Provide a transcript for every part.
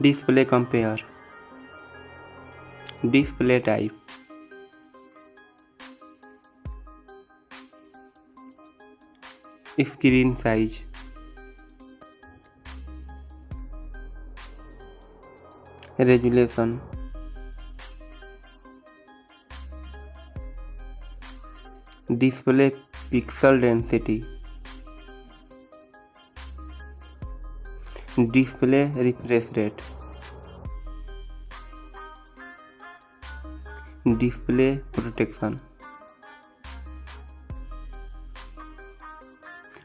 Display compare. Display type. Screen size. Resolution. Display pixel density. Display refresh rate. Display protection.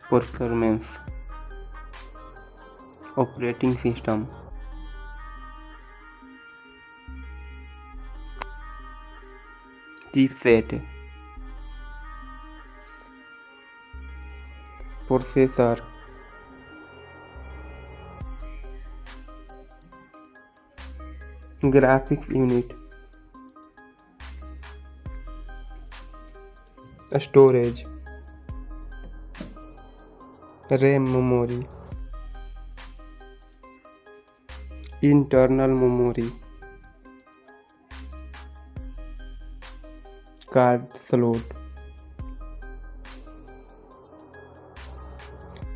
Performance. Operating system. Chipset. Processor. Graphics unit. Storage. RAM memory. Internal memory. Card slot.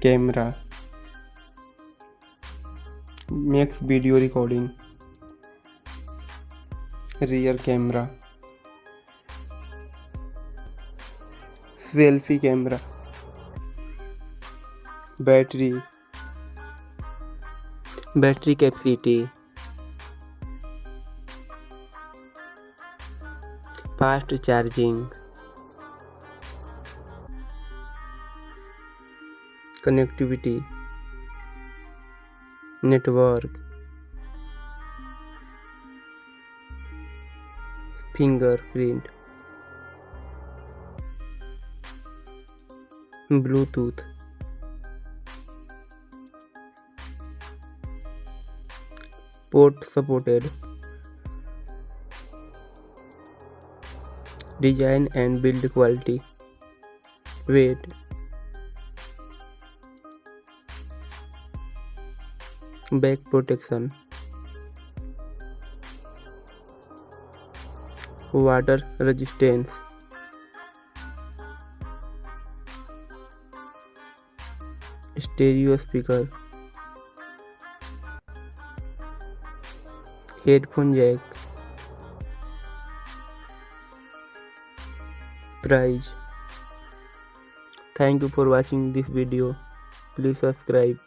Camera. Makes video recording. Rear camera. Selfie camera. Battery capacity. Fast charging. Connectivity. Network. Fingerprint. Bluetooth. Port supported. Design and build quality. Weight. Back protection. Water resistance. Stereo speaker. Headphone jack. Price. Thank you for watching this video. Please subscribe.